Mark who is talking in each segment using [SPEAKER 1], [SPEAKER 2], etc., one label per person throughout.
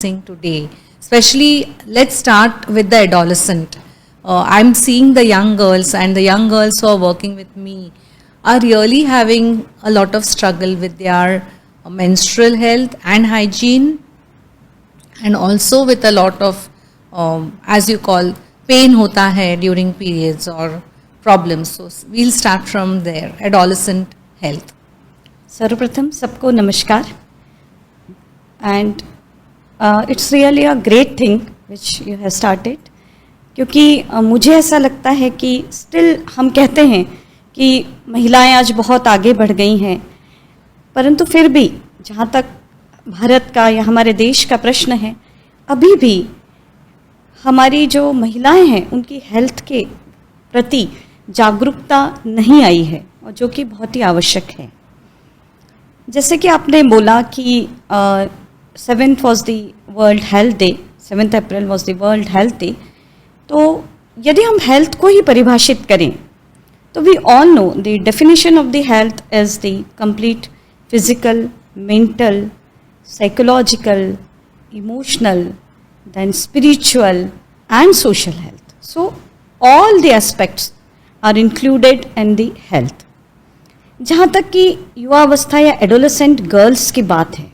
[SPEAKER 1] Today, especially let's start with the adolescent. I'm seeing the young girls and the young girls who are working with me are really having a lot of struggle with their menstrual health and hygiene, and also with a lot of as you call pain hota hai during periods or problems. So we'll start from there. Adolescent health.
[SPEAKER 2] सर्वप्रथम सबको नमस्कार and it's really a great thing which you have started, क्योंकि मुझे ऐसा लगता है कि still हम कहते हैं कि महिलाएं आज बहुत आगे बढ़ गई हैं, परंतु फिर भी जहाँ तक भारत का या हमारे देश का प्रश्न है, अभी भी हमारी जो महिलाएं हैं उनकी हेल्थ के प्रति जागरूकता नहीं आई है, और जो कि बहुत ही आवश्यक है। जैसे कि आपने बोला कि 7th was the world health day, 7th April was the world health day. तो यदि हम हेल्थ को ही परिभाषित करें तो we all know the definition of the health is the complete physical, mental, psychological, emotional, then spiritual and social health. So all the aspects are included in the health. जहाँ तक कि युवावस्था या एडोलेसेंट गर्ल्स की बात है,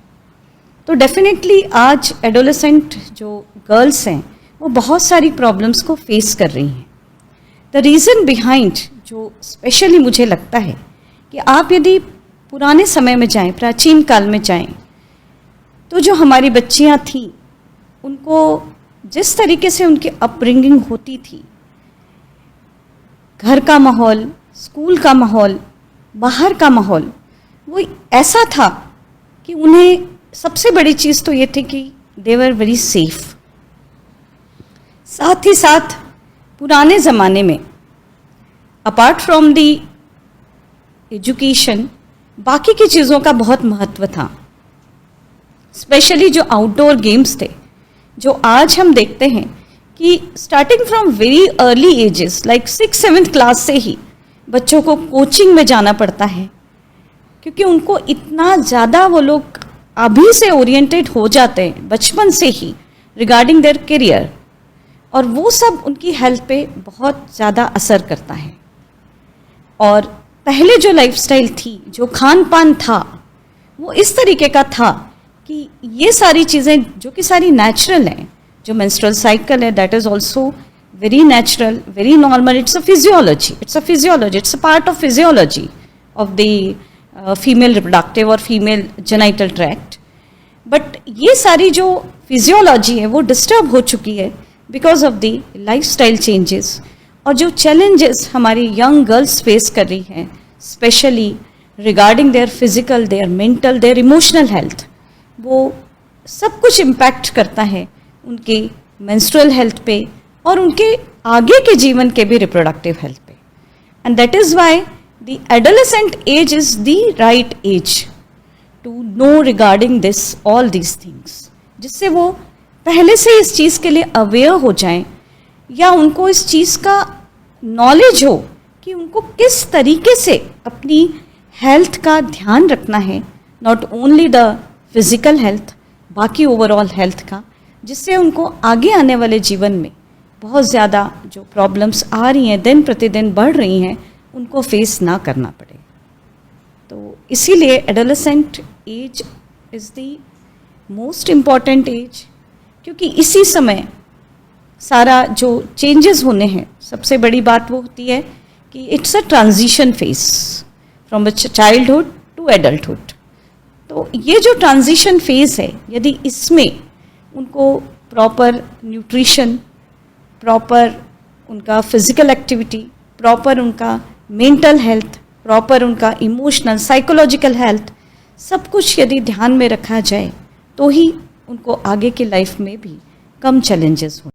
[SPEAKER 2] तो definitely आज एडोलेसेंट जो गर्ल्स हैं वो बहुत सारी प्रॉब्लम्स को फेस कर रही हैं। द रीज़न बिहाइंड जो स्पेशली मुझे लगता है कि आप यदि पुराने समय में जाएं, प्राचीन काल में जाएं, तो जो हमारी बच्चियां थीं उनको जिस तरीके से उनकी अपब्रिंगिंग होती थी, घर का माहौल, स्कूल का माहौल, बाहर का माहौल, वो ऐसा था कि उन्हें सबसे बड़ी चीज़ तो ये थी कि दे वर वेरी सेफ। साथ ही साथ पुराने ज़माने में अपार्ट फ्रॉम दी एजुकेशन बाकी की चीज़ों का बहुत महत्व था, स्पेशली जो आउटडोर गेम्स थे, जो आज हम देखते हैं कि starting from very early ages like 6th-7th class से ही बच्चों को कोचिंग में जाना पड़ता है, क्योंकि उनको इतना ज़्यादा वो लोग अभी से ओरिएंटेड हो जाते हैं बचपन से ही रिगार्डिंग देयर करियर, और वो सब उनकी हेल्थ पे बहुत ज़्यादा असर करता है। और पहले जो लाइफस्टाइल थी, जो खान पान था, वो इस तरीके का था कि ये सारी चीज़ें जो कि सारी नेचुरल हैं, जो मेंस्ट्रुअल साइकिल है that is also very natural, very normal. It's a physiology. It's a part of physiology of the female reproductive or female genital tract. But ये सारी जो physiology है वो disturb हो चुकी है because of the lifestyle changes, और जो challenges हमारी young girls face कर रही हैं, especially regarding their physical, their mental, their emotional health, वो सब कुछ impact करता है उनके menstrual health पे और उनके आगे के जीवन के भी रिप्रोडक्टिव हेल्थ पे। And that is why the adolescent age is the right age to know regarding this all these things, जिससे वो पहले से इस चीज़ के लिए अवेयर हो जाएं, या उनको इस चीज़ का नॉलेज हो कि उनको किस तरीके से अपनी हेल्थ का ध्यान रखना है, not only the physical health, बाकी ओवरऑल हेल्थ का, जिससे उनको आगे आने वाले जीवन में बहुत ज़्यादा जो प्रॉब्लम्स आ रही हैं, दिन प्रतिदिन बढ़ रही हैं, उनको फेस ना करना पड़े। तो इसीलिए adolescent age is the most important age, क्योंकि इसी समय सारा जो चेंजेस होने हैं, सबसे बड़ी बात वो होती है कि it's a transition phase from childhood to adulthood. तो ये जो ट्रांजिशन फेस है, यदि इसमें उनको प्रॉपर न्यूट्रिशन, प्रॉपर उनका फिज़िकल एक्टिविटी, प्रॉपर उनका मेंटल हेल्थ, प्रॉपर उनका इमोशनल, साइकोलॉजिकल हेल्थ, सब कुछ यदि ध्यान में रखा जाए तो ही उनको आगे की लाइफ में भी कम चैलेंजेस हो।